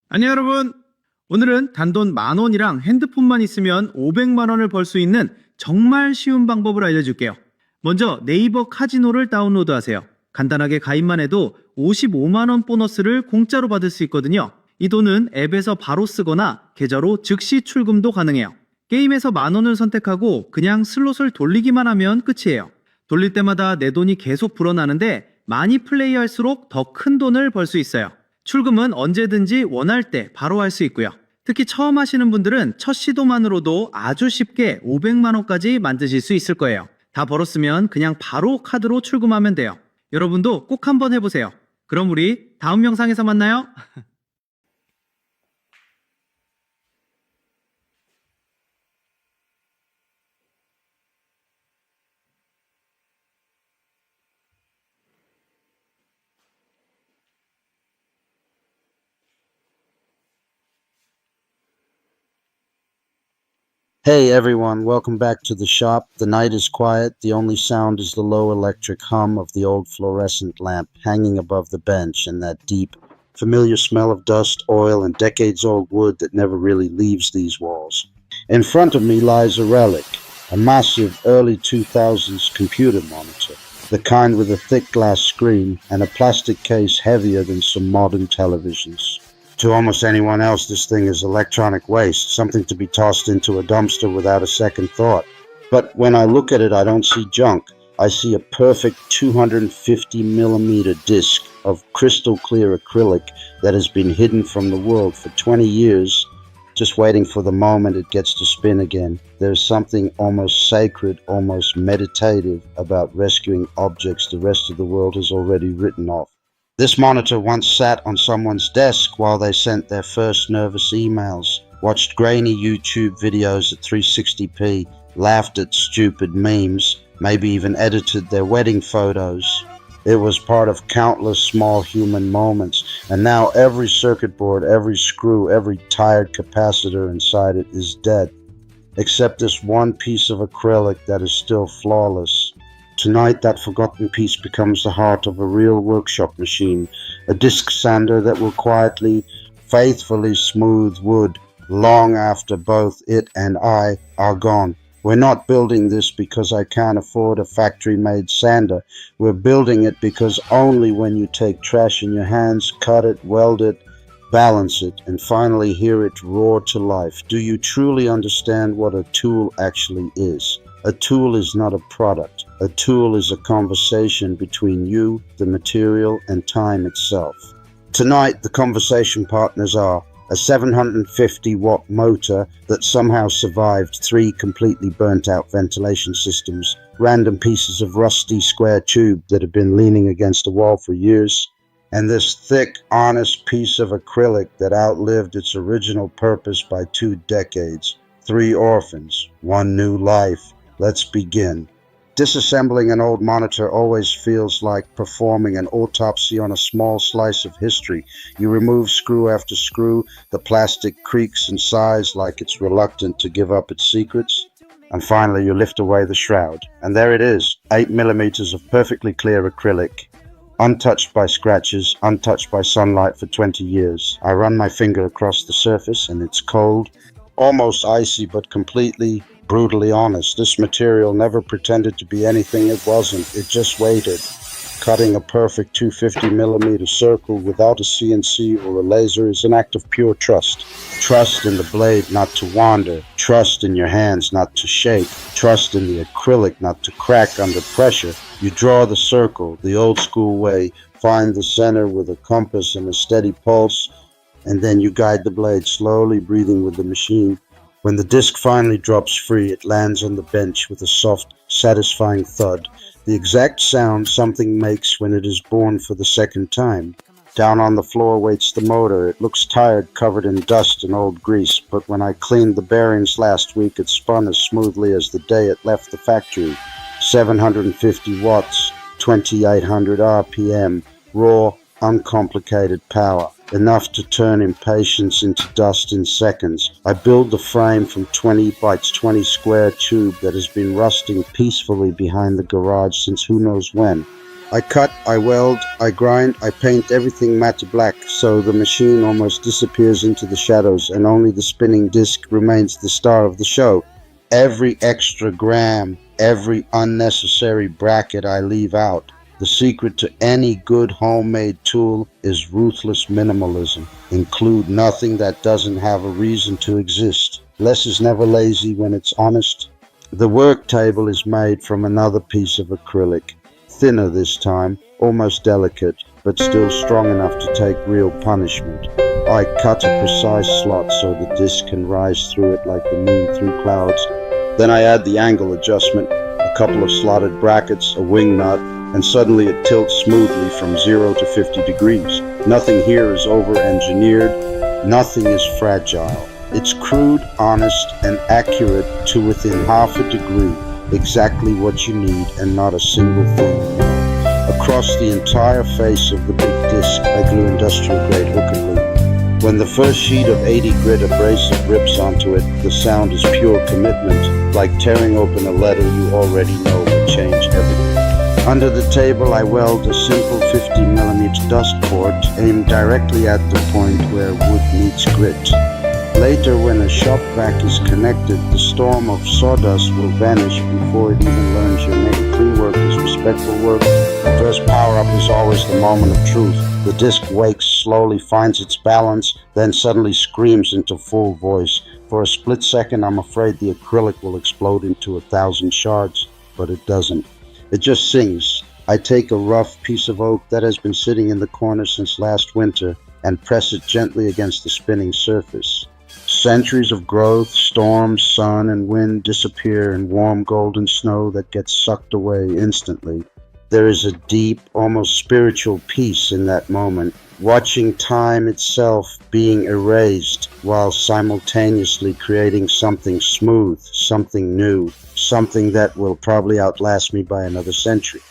안녕 여러분. 오늘은 단돈 10,000원이랑 핸드폰만 있으면 500만 원을 벌 수 있는 정말 쉬운 방법을 알려줄게요. 먼저 네이버 카지노를 다운로드 하세요. 간단하게 가입만 해도 55만 원 보너스를 공짜로 받을 수 있거든요. 이 돈은 앱에서 바로 쓰거나 계좌로 즉시 출금도 가능해요. 게임에서 10,000원을 선택하고 그냥 슬롯을 돌리기만 하면 끝이에요. 돌릴 때마다 내 돈이 계속 불어나는데 많이 플레이할수록 더 큰 돈을 벌 수 있어요. 출금은 언제든지 원할 때 바로 할 수 있고요. 특히 처음 하시는 분들은 첫 시도만으로도 아주 쉽게 500만 원까지 만드실 수 있을 거예요. 다 벌었으면 그냥 바로 카드로 출금하면 돼요. 여러분도 꼭 한번 해보세요. 그럼 우리 다음 영상에서 만나요. Hey everyone, welcome back to the shop. The night is quiet. The only sound is the low electric hum of the old fluorescent lamp hanging above the bench and that deep, familiar smell of dust, oil, and decades-old wood that never really leaves these walls. In front of me lies a relic, a massive early 2000s computer monitor, the kind with a thick glass screen and a plastic case heavier than some modern televisions. To almost anyone else, this thing is electronic waste, something to be tossed into a dumpster without a second thought. But when I look at it, I don't see junk. I see a perfect 250 millimeter disc of crystal clear acrylic that has been hidden from the world for 20 years, just waiting for the moment it gets to spin again. There's something almost sacred, almost meditative about rescuing objects the rest of the world has already written off. This monitor once sat on someone's desk while they sent their first nervous emails, watched grainy YouTube videos at 360p, laughed at stupid memes, maybe even edited their wedding photos. It was part of countless small human moments, and now every circuit board, every screw, every tired capacitor inside it is dead, except this one piece of acrylic that is still flawless. Tonight, that forgotten piece becomes the heart of a real workshop machine, a disc sander that will quietly, faithfully smooth wood long after both it and I are gone. We're not building this because I can't afford a factory-made sander. We're building it because only when you take trash in your hands, cut it, weld it, balance it, and finally hear it roar to life, do you truly understand what a tool actually is. A tool is not a product. A tool is a conversation between you, the material, and time itself. Tonight, the conversation partners are a 750-watt motor that somehow survived 3 completely burnt-out ventilation systems, random pieces of rusty square tube that have been leaning against a wall for years, and this thick, honest piece of acrylic that outlived its original purpose by 2 decades. 3 orphans, 1 new life. Let's begin. Disassembling an old monitor always feels like performing an autopsy on a small slice of history. You remove screw after screw, the plastic creaks and sighs like it's reluctant to give up its secrets, and finally you lift away the shroud. And there it is, 8 millimeters of perfectly clear acrylic, untouched by scratches, untouched by sunlight for 20 years. I run my finger across the surface and it's cold, almost icy, but completely brutally honest. This material never pretended to be anything it wasn't. It just waited, cutting a perfect 250 millimeter circle without a CNC or a laser is an act of pure trust. Trust in the blade not to wander, trust in your hands not to shake, trust in the acrylic not to crack under pressure. You draw the circle the old school way, find the center with a compass and a steady pulse, and then you guide the blade slowly, breathing with the machine. When the disc finally drops free, it lands on the bench with a soft, satisfying thud, the exact sound something makes when it is born for the second time. Down on the floor waits the motor. It looks tired, covered in dust and old grease, but when I cleaned the bearings last week, it spun as smoothly as the day it left the factory. 750 watts, 2800 RPM, raw, uncomplicated power. Enough to turn impatience into dust in seconds. I build the frame from 20 by 20 square tube that has been rusting peacefully behind the garage since who knows when. I cut, I weld, I grind, I paint everything matte black so the machine almost disappears into the shadows and only the spinning disc remains the star of the show. Every extra gram, every unnecessary bracket I leave out. The secret to any good homemade tool is ruthless minimalism. Include nothing that doesn't have a reason to exist. Less is never lazy when it's honest. The work table is made from another piece of acrylic. Thinner this time, almost delicate, but still strong enough to take real punishment. I cut a precise slot so the disc can rise through it like the moon through clouds. Then I add the angle adjustment, a couple of slotted brackets, a wing nut, and suddenly it tilts smoothly from 0 to 50 degrees. Nothing here is over-engineered, nothing is fragile. It's crude, honest, and accurate to within half a degree, exactly what you need and not a single thing. Across the entire face of the big disc, I glue industrial-grade hook and loop. When the first sheet of 80 grit abrasive rips onto it, the sound is pure commitment, like tearing open a letter you already know will change everything. Under the table, I weld a simple 50mm dust port aimed directly at the point where wood meets grit. Later, when a shop vac is connected, the storm of sawdust will vanish before it even learns your name. Clean work is respectful work. The first power-up is always the moment of truth. The disc wakes, slowly finds its balance, then suddenly screams into full voice. For a split second, I'm afraid the acrylic will explode into 1,000 shards, but it doesn't. It just sings. I take a rough piece of oak that has been sitting in the corner since last winter and press it gently against the spinning surface. Centuries of growth, storms, sun, and wind disappear in warm golden snow that gets sucked away instantly. There is a deep, almost spiritual peace in that moment, watching time itself being erased while simultaneously creating something smooth, something new, something that will probably outlast me by another century.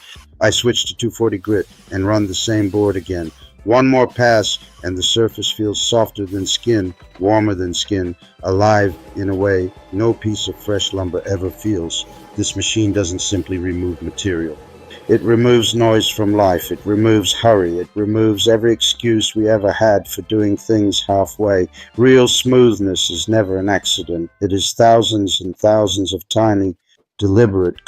I switch to 240 grit and run the same board again. One more pass and the surface feels softer than skin, warmer than skin, alive in a way no piece of fresh lumber ever feels. This machine doesn't simply remove material. It removes noise from life. It removes hurry. It removes every excuse we ever had for doing things halfway. Real smoothness is never an accident. It is thousands and thousands of tiny, deliberate